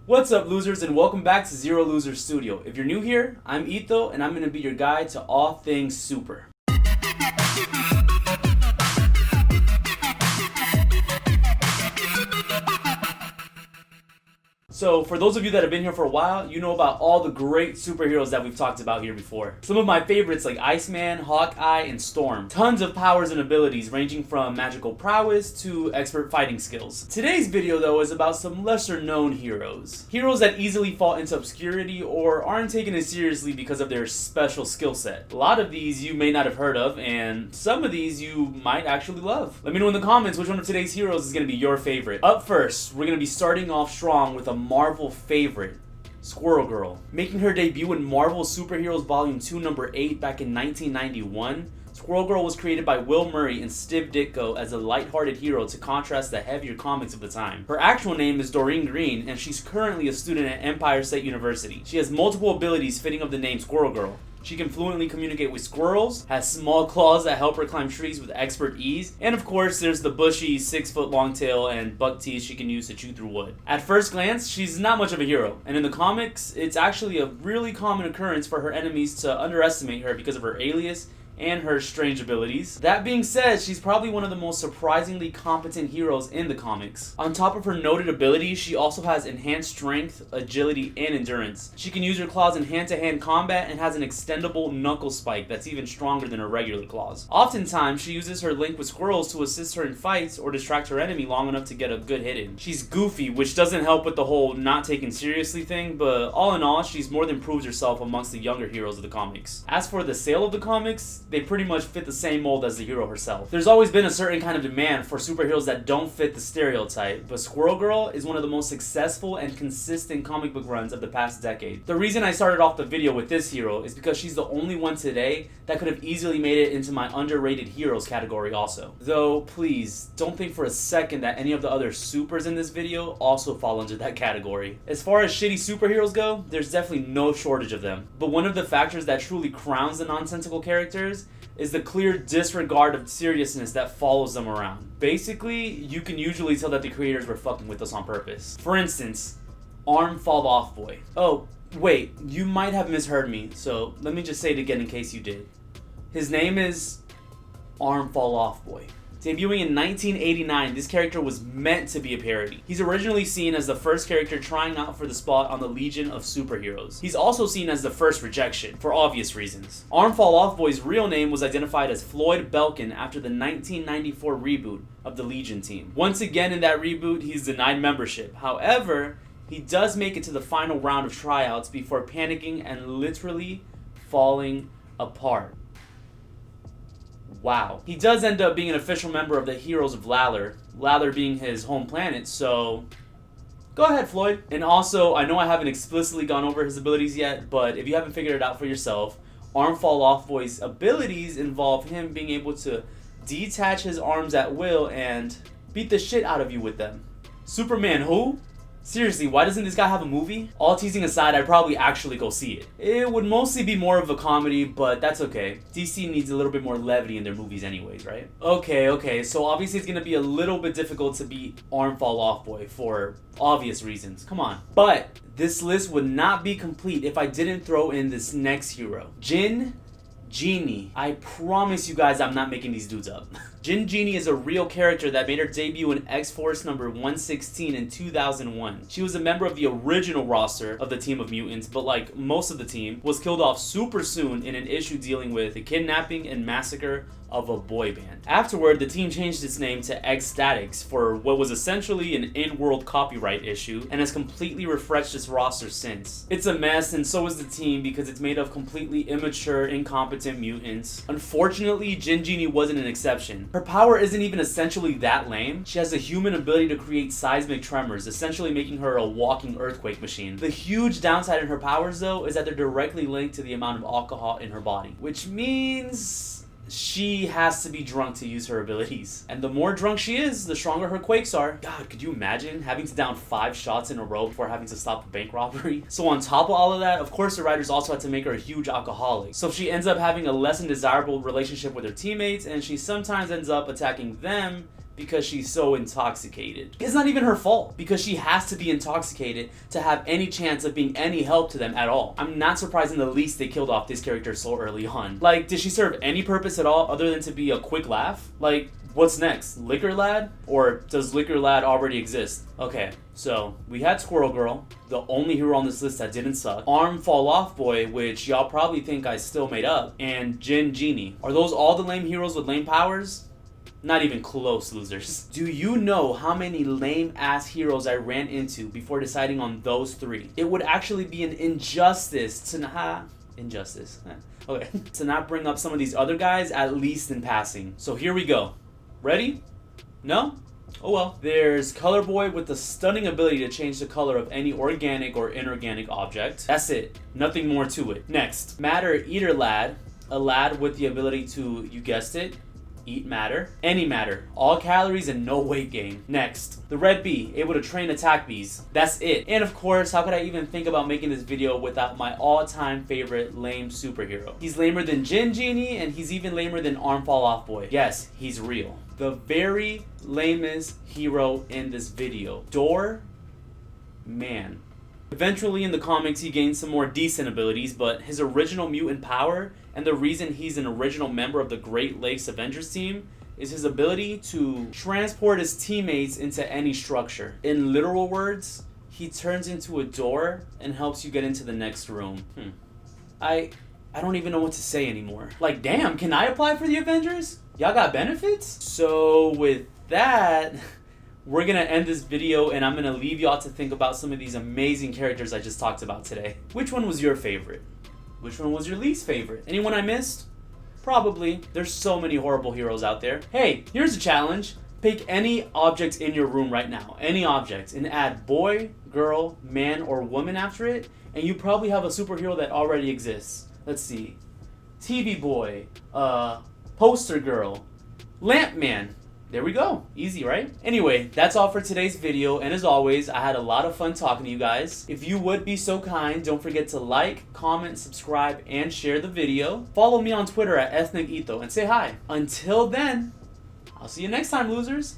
What's up, losers, and welcome back to Zero Losers Studio. If you're new here, I'm Ito, and I'm going to be your guide to all things super. So, for those of you that have been here for a while, you know about all the great superheroes that we've talked about here before. Some of my favorites like Iceman, Hawkeye, and Storm. Tons of powers and abilities ranging from magical prowess to expert fighting skills. Today's video, though, is about some lesser known heroes. Heroes that easily fall into obscurity or aren't taken as seriously because of their special skill set. A lot of these you may not have heard of, and some of these you might actually love. Let me know in the comments which one of today's heroes is going to be your favorite. Up first, we're going to be starting off strong with a Marvel favorite, Squirrel Girl. Making her debut in Marvel Superheroes Volume 2 number 8 back in 1991, Squirrel Girl was created by Will Murray and Steve Ditko as a lighthearted hero to contrast the heavier comics of the time. Her actual name is Doreen Green, and she's currently a student at Empire State University. She has multiple abilities fitting of the name Squirrel Girl. She can fluently communicate with squirrels, has small claws that help her climb trees with expert ease, and of course there's the bushy 6-foot long tail and buck teeth she can use to chew through wood. At first glance, she's not much of a hero, and in the comics, it's actually a really common occurrence for her enemies to underestimate her because of her alias and her strange abilities. That being said, she's probably one of the most surprisingly competent heroes in the comics. On top of her noted abilities, she also has enhanced strength, agility, and endurance. She can use her claws in hand-to-hand combat and has an extendable knuckle spike that's even stronger than her regular claws. Oftentimes, she uses her link with squirrels to assist her in fights or distract her enemy long enough to get a good hit in. She's goofy, which doesn't help with the whole not taken seriously thing, but all in all, she's more than proved herself amongst the younger heroes of the comics. As for the sale of the comics, they pretty much fit the same mold as the hero herself. There's always been a certain kind of demand for superheroes that don't fit the stereotype, but Squirrel Girl is one of the most successful and consistent comic book runs of the past decade. The reason I started off the video with this hero is because she's the only one today that could have easily made it into my underrated heroes category also. Though, please, don't think for a second that any of the other supers in this video also fall under that category. As far as shitty superheroes go, there's definitely no shortage of them. But one of the factors that truly crowns the nonsensical characters is the clear disregard of seriousness that follows them around. Basically, you can usually tell that the creators were fucking with us on purpose. For instance, Arm Fall Off Boy. Oh, wait, you might have misheard me, so let me just say it again in case you did. His name is Arm Fall Off Boy. Debuting in 1989, this character was meant to be a parody. He's originally seen as the first character trying out for the spot on the Legion of Superheroes. He's also seen as the first rejection, for obvious reasons. Arm Fall Off Boy's real name was identified as Floyd Belkin after the 1994 reboot of the Legion team. Once again in that reboot, he's denied membership. However, he does make it to the final round of tryouts before panicking and literally falling apart. Wow. He does end up being an official member of the Heroes of Lather, Lather being his home planet, so go ahead, Floyd. And also, I know I haven't explicitly gone over his abilities yet, but if you haven't figured it out for yourself, Arm Fall Off Boy's abilities involve him being able to detach his arms at will and beat the shit out of you with them. Superman who? Seriously, why doesn't this guy have a movie? All teasing aside, I'd probably actually go see it. It would mostly be more of a comedy, but that's okay. DC needs a little bit more levity in their movies anyways, right? Okay, so obviously it's gonna be a little bit difficult to beat Arm Fall Off Boy for obvious reasons. Come on. But this list would not be complete if I didn't throw in this next hero. Genie. I promise you guys I'm not making these dudes up. Genie is a real character that made her debut in X-Force number 116 in 2001. She was a member of the original roster of the Team of Mutants, but like most of the team, was killed off super soon in an issue dealing with the kidnapping and massacre of a boy band. Afterward, the team changed its name to X-Statix for what was essentially an in-world copyright issue and has completely refreshed its roster since. It's a mess, and so is the team because it's made of completely immature, incompetent mutants. Unfortunately, Genie wasn't an exception. Her power isn't even essentially that lame. She has a human ability to create seismic tremors, essentially making her a walking earthquake machine. The huge downside in her powers, though, is that they're directly linked to the amount of alcohol in her body, which means she has to be drunk to use her abilities. And the more drunk she is, the stronger her quakes are. God, could you imagine having to down 5 shots in a row before having to stop a bank robbery? So on top of all of that, of course the writers also had to make her a huge alcoholic. So she ends up having a less than desirable relationship with her teammates, and she sometimes ends up attacking them because she's so intoxicated. It's not even her fault, because she has to be intoxicated to have any chance of being any help to them at all. I'm not surprised in the least they killed off this character so early on. Like, did she serve any purpose at all other than to be a quick laugh? Like, what's next? Liquor Lad? Or does Liquor Lad already exist? Okay, so we had Squirrel Girl, the only hero on this list that didn't suck, Arm Fall Off Boy, which y'all probably think I still made up, and Genie. Are those all the lame heroes with lame powers? Not even close, losers. Do you know how many lame-ass heroes I ran into before deciding on those 3? It would actually be an injustice to not... Okay. To not bring up some of these other guys, at least in passing. So here we go. Ready? No? Oh well. There's Color Boy with the stunning ability to change the color of any organic or inorganic object. That's it. Nothing more to it. Next. Matter Eater Lad. A lad with the ability to, you guessed it, eat matter. Any matter. All calories and no weight gain. Next. The Red Bee, able to train attack bees. That's it. And of course, how could I even think about making this video without my all-time favorite lame superhero? He's lamer than Genie, and he's even lamer than Arm Fall Off Boy. Yes, he's real. The very lamest hero in this video. Man. Eventually in the comics he gained some more decent abilities, but his original mutant power and the reason he's an original member of the Great Lakes Avengers team is his ability to transport his teammates into any structure. In literal words, he turns into a door and helps you get into the next room. I don't even know what to say anymore. Like, damn, can I apply for the Avengers? Y'all got benefits? So with that, we're gonna end this video and I'm gonna leave y'all to think about some of these amazing characters I just talked about today. Which one was your favorite? Which one was your least favorite? Anyone I missed? Probably. There's so many horrible heroes out there. Hey, here's a challenge. Pick any object in your room right now. Any object. And add boy, girl, man, or woman after it. And you probably have a superhero that already exists. Let's see. TV boy. Poster girl. Lamp man. There we go. Easy, right? Anyway, that's all for today's video, and as always, I had a lot of fun talking to you guys. If you would be so kind, don't forget to like, comment, subscribe, and share the video. Follow me on Twitter at ethnicetho and say hi. Until then, I'll see you next time, losers.